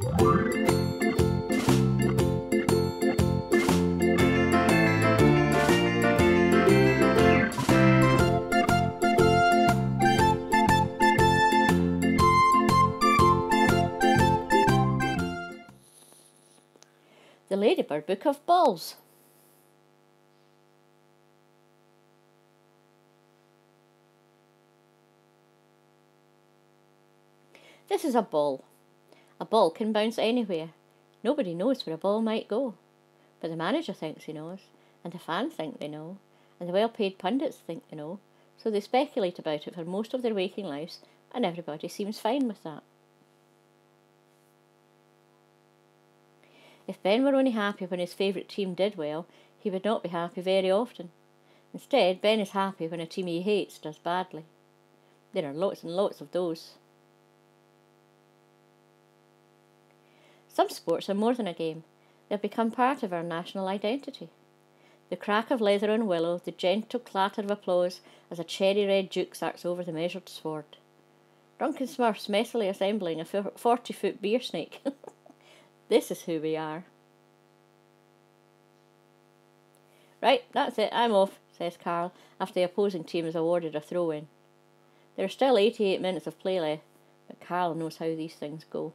The Ladybird Book of Balls. This is a ball. A ball can bounce anywhere. Nobody knows where a ball might go. But the manager thinks he knows, and the fans think they know, and the well-paid pundits think they know, so they speculate about it for most of their waking lives, and everybody seems fine with that. If Ben were only happy when his favourite team did well, he would not be happy very often. Instead, Ben is happy when a team he hates does badly. There are lots and lots of those. Some sports are more than a game. They've become part of our national identity. The crack of leather on willow, the gentle clatter of applause as a cherry-red duke arcs over the measured sword. Drunken smurfs messily assembling a 40-foot beer snake. This is who we are. Right, that's it, I'm off, says Carl, after the opposing team is awarded a throw-in. There are still 88 minutes of play left, but Carl knows how these things go.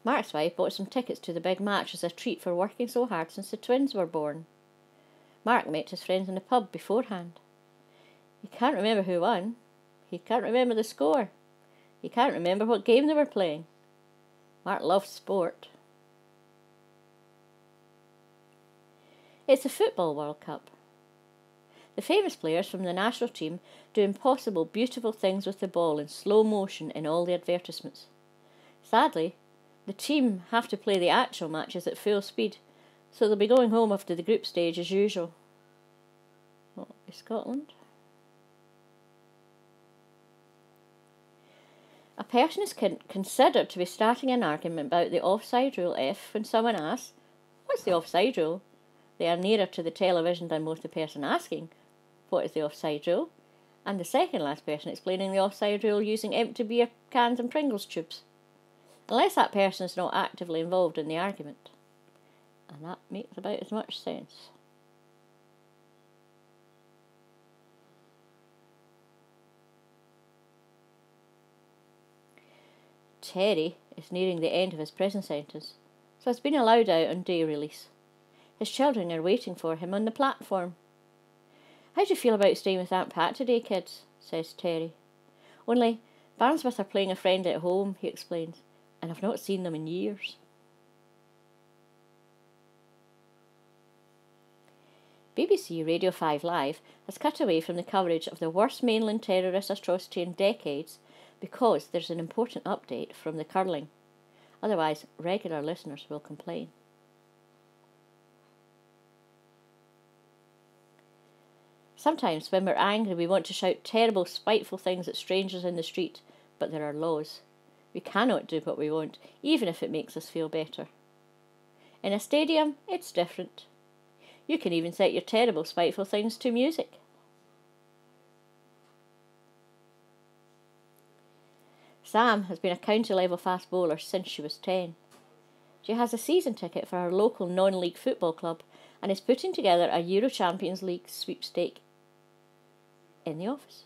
Mark's wife bought some tickets to the big match as a treat for working so hard since the twins were born. Mark met his friends in the pub beforehand. He can't remember who won. He can't remember the score. He can't remember what game they were playing. Mark loves sport. It's the Football World Cup. The famous players from the national team do impossible, beautiful things with the ball in slow motion in all the advertisements. Sadly, the team have to play the actual matches at full speed, so they'll be going home after the group stage as usual. What, Scotland? A person is considered to be starting an argument about the offside rule if, when someone asks, "What's the offside rule?" they are nearer to the television than both the person asking, "What is the offside rule?" and the second last person explaining the offside rule using empty beer cans and Pringles tubes. Unless that person is not actively involved in the argument. And that makes about as much sense. Terry is nearing the end of his prison sentence, so has been allowed out on day release. His children are waiting for him on the platform. "How do you feel about staying with Aunt Pat today, kids?" says Terry. "Only, Barnsworth are playing a friend at home," he explains, "and I've not seen them in years." BBC Radio 5 Live has cut away from the coverage of the worst mainland terrorist atrocity in decades because there's an important update from the curling. Otherwise, regular listeners will complain. Sometimes when we're angry we want to shout terrible, spiteful things at strangers in the street, but there are laws. We cannot do what we want, even if it makes us feel better. In a stadium, it's different. You can even set your terrible, spiteful things to music. Sam has been a county-level fast bowler since she was 10. She has a season ticket for her local non-league football club and is putting together a Euro Champions League sweepstake in the office.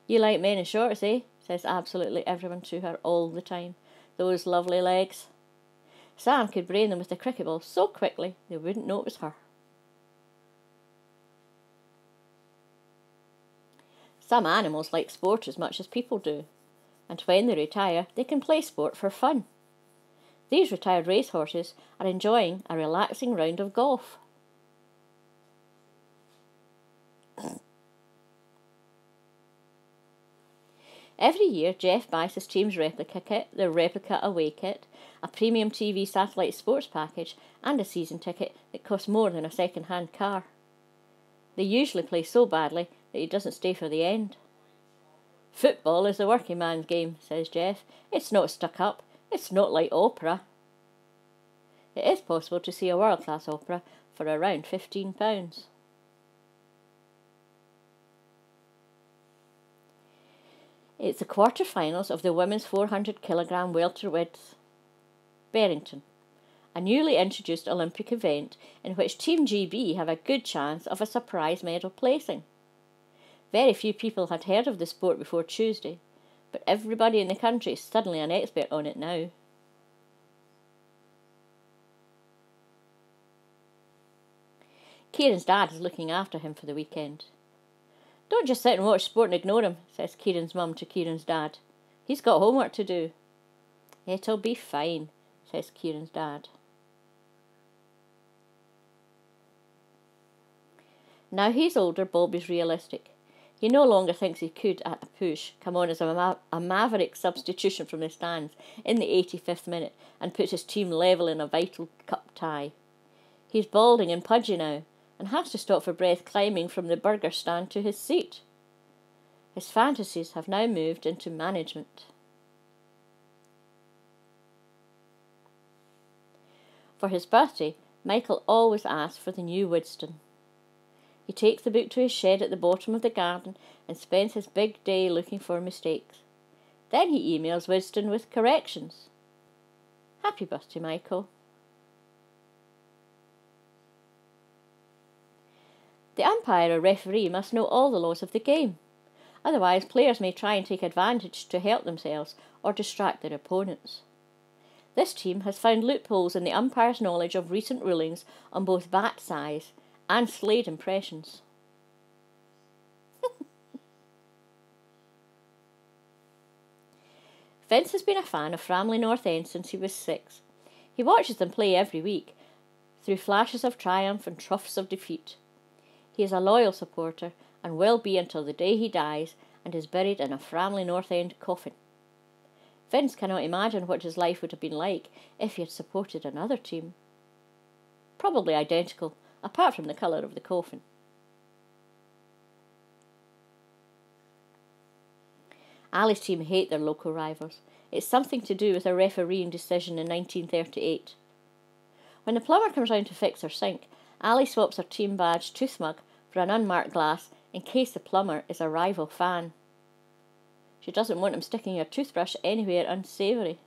"You like men in shorts, eh?" says absolutely everyone to her all the time. "Those lovely legs." Sam could brain them with a cricket ball so quickly they wouldn't know it was her. Some animals like sport as much as people do, and when they retire, they can play sport for fun. These retired racehorses are enjoying a relaxing round of golf. Every year, Jeff buys his team's replica kit, their replica away kit, a premium TV satellite sports package, and a season ticket that costs more than a second-hand car. They usually play so badly that he doesn't stay for the end. "Football is the working man's game," says Jeff. "It's not stuck up. It's not like opera." It is possible to see a world-class opera for around It's the quarter-finals of the women's 400kg welterweight Barrington, a newly introduced Olympic event in which Team GB have a good chance of a surprise medal placing. Very few people had heard of the sport before Tuesday, but everybody in the country is suddenly an expert on it now. Kieran's dad is looking after him for the weekend. "Don't just sit and watch sport and ignore him," says Kieran's mum to Kieran's dad. "He's got homework to do." "It'll be fine," says Kieran's dad. Now he's older, Bobby's realistic. He no longer thinks he could, at a push, come on as a maverick substitution from the stands in the 85th minute and put his team level in a vital cup tie. He's balding and pudgy now, and has to stop for breath climbing from the burger stand to his seat. His fantasies have now moved into management. For his birthday, Michael always asks for the new Winston. He takes the book to his shed at the bottom of the garden and spends his big day looking for mistakes. Then he emails Winston with corrections. "Happy birthday, Michael." The umpire or referee must know all the laws of the game. Otherwise, players may try and take advantage to help themselves or distract their opponents. This team has found loopholes in the umpire's knowledge of recent rulings on both bat size and Slade impressions. Vince has been a fan of Framley North End since he was 6. He watches them play every week, through flashes of triumph and troughs of defeat. He is a loyal supporter and will be until the day he dies and is buried in a Framley North End coffin. Vince cannot imagine what his life would have been like if he had supported another team. Probably identical, apart from the colour of the coffin. Ali's team hate their local rivals. It's something to do with a refereeing decision in 1938. When the plumber comes round to fix her sink, Ali swaps her team badge tooth mug for an unmarked glass in case the plumber is a rival fan. She doesn't want him sticking her toothbrush anywhere unsavoury.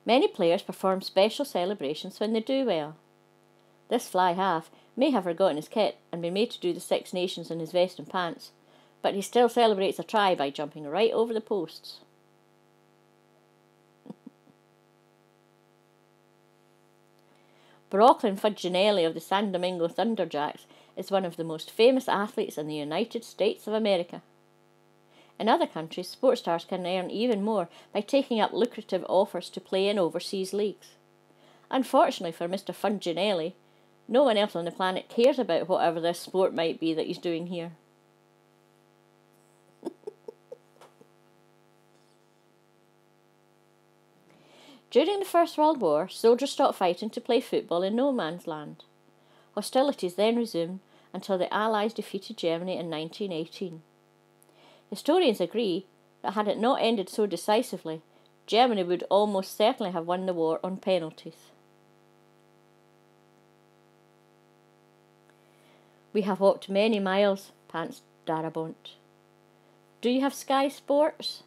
Many players perform special celebrations when they do well. This fly half may have forgotten his kit and been made to do the Six Nations in his vest and pants, but he still celebrates a try by jumping right over the posts. Brooklyn Fudginelli of the San Domingo Thunderjacks is one of the most famous athletes in the United States of America. In other countries, sports stars can earn even more by taking up lucrative offers to play in overseas leagues. Unfortunately for Mr. Fudginelli, no one else on the planet cares about whatever this sport might be that he's doing here. During the First World War, soldiers stopped fighting to play football in no man's land. Hostilities then resumed until the Allies defeated Germany in 1918. Historians agree that had it not ended so decisively, Germany would almost certainly have won the war on penalties. "We have walked many miles," pants Darabont. "Do you have Sky Sports?"